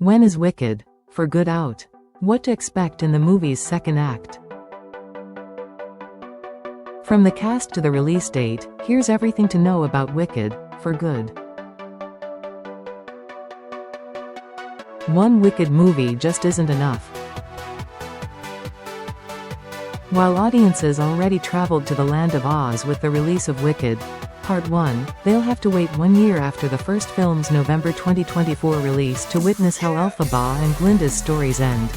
When is Wicked, for Good out? What to expect in the movie's second act? From the cast to the release date, here's everything to know about Wicked, for Good. One Wicked movie just isn't enough. While audiences already traveled to the Land of Oz with the release of Wicked Part 1, they'll have to wait 1 year after the first film's November 2024 release to witness how Elphaba and Glinda's stories end.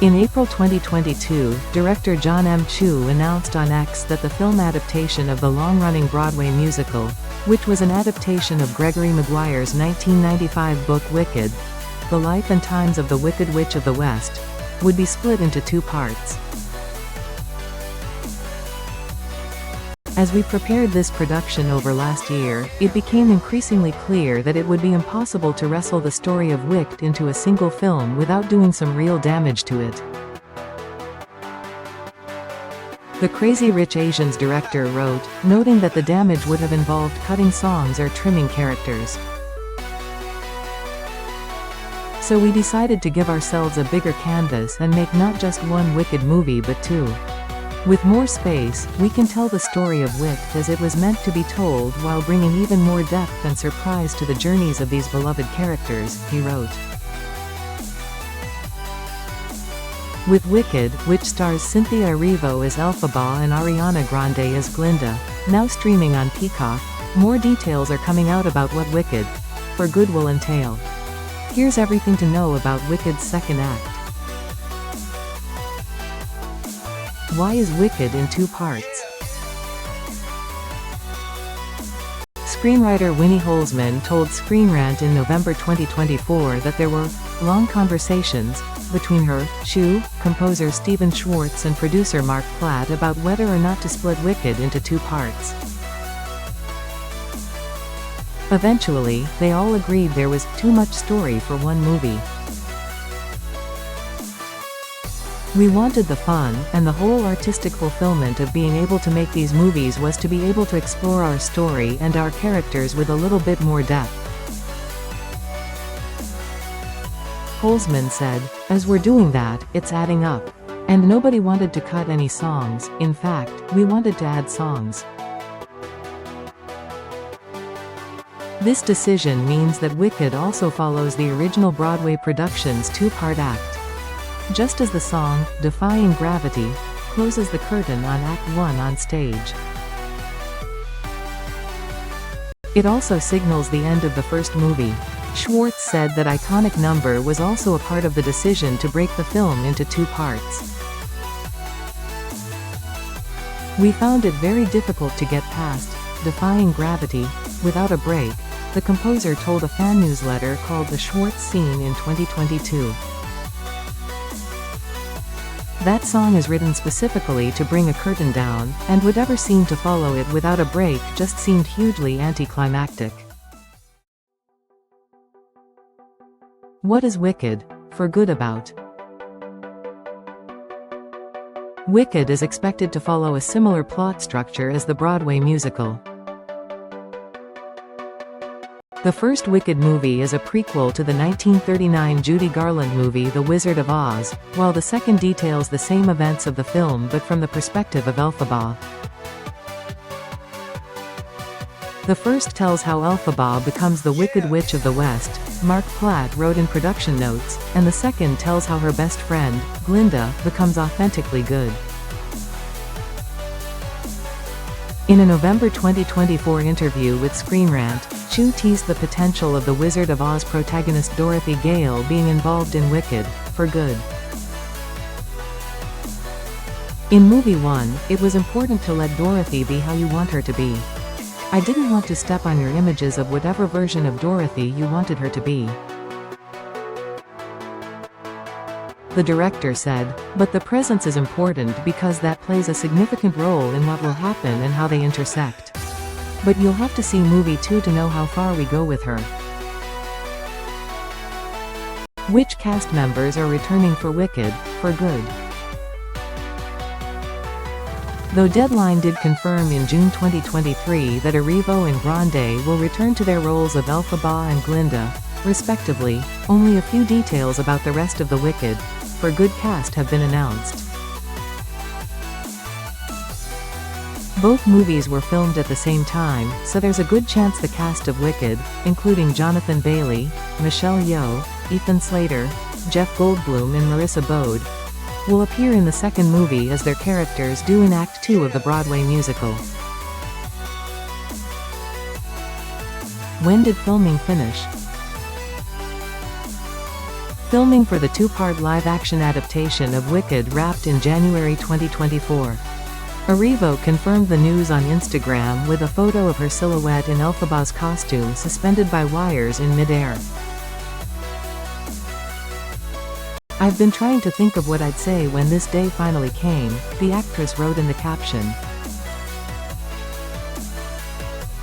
In April 2022, director John M. Chu announced on X that the film adaptation of the long-running Broadway musical, which was an adaptation of Gregory Maguire's 1995 book Wicked, The Life and Times of the Wicked Witch of the West, would be split into 2 parts. As we prepared this production over last year, it became increasingly clear that it would be impossible to wrestle the story of Wicked into a single film without doing some real damage to it. The Crazy Rich Asians director wrote, noting that the damage would have involved cutting songs or trimming characters. So we decided to give ourselves a bigger canvas and make not just one Wicked movie but 2. With more space, we can tell the story of Wicked as it was meant to be told while bringing even more depth and surprise to the journeys of these beloved characters, he wrote. With Wicked, which stars Cynthia Erivo as Elphaba and Ariana Grande as Glinda, now streaming on Peacock, more details are coming out about what Wicked, for Good will entail. Here's everything to know about Wicked's second act. Why is Wicked in 2 parts? Screenwriter Winnie Holzman told Screen Rant in November 2024 that there were long conversations between her, Chu, composer Stephen Schwartz and producer Mark Platt about whether or not to split Wicked into 2 parts. Eventually, they all agreed there was too much story for one movie. We wanted the fun, and the whole artistic fulfillment of being able to make these movies was to be able to explore our story and our characters with a little bit more depth. Holzman said, as we're doing that, it's adding up. And nobody wanted to cut any songs, in fact, we wanted to add songs. This decision means that Wicked also follows the original Broadway production's 2-part act. Just as the song, Defying Gravity, closes the curtain on Act 1 on stage. It also signals the end of the first movie. Schwartz said that iconic number was also a part of the decision to break the film into 2 parts. We found it very difficult to get past Defying Gravity without a break, the composer told a fan newsletter called The Schwartz Scene in 2022. That song is written specifically to bring a curtain down, and whatever scene to follow it without a break just seemed hugely anticlimactic. What is Wicked, for Good about? Wicked is expected to follow a similar plot structure as the Broadway musical. The first Wicked movie is a prequel to the 1939 Judy Garland movie The Wizard of Oz, while the second details the same events of the film but from the perspective of Elphaba. The first tells how Elphaba becomes the Wicked Witch of the West, Mark Platt wrote in production notes, and the second tells how her best friend, Glinda, becomes authentically good. In a November 2024 interview with Screen Rant, Chu teased the potential of the Wizard of Oz protagonist Dorothy Gale being involved in Wicked, for Good. In movie 1, it was important to let Dorothy be how you want her to be. I didn't want to step on your images of whatever version of Dorothy you wanted her to be. The director said, but the presence is important because that plays a significant role in what will happen and how they intersect. But you'll have to see movie 2 to know how far we go with her. Which cast members are returning for Wicked, for Good? Though Deadline did confirm in June 2023 that Erivo and Grande will return to their roles of Elphaba and Glinda, respectively, only a few details about the rest of the Wicked, for Good cast have been announced. Both movies were filmed at the same time, so there's a good chance the cast of Wicked, including Jonathan Bailey, Michelle Yeoh, Ethan Slater, Jeff Goldblum and Marissa Bode, will appear in the second movie as their characters do in Act 2 of the Broadway musical. When did filming finish? Filming for the two-part live-action adaptation of Wicked wrapped in January 2024. Erivo confirmed the news on Instagram with a photo of her silhouette in Elphaba's costume suspended by wires in mid-air. "I've been trying to think of what I'd say when this day finally came," the actress wrote in the caption.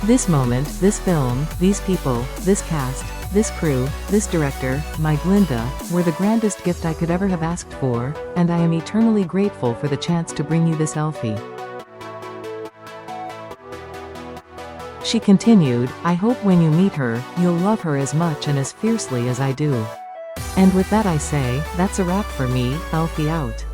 "This moment, this film, these people, this cast, this crew, this director, my Glinda, were the grandest gift I could ever have asked for, and I am eternally grateful for the chance to bring you this Elfie." She continued, "I hope when you meet her, you'll love her as much and as fiercely as I do. And with that I say, that's a wrap for me, Elfie out."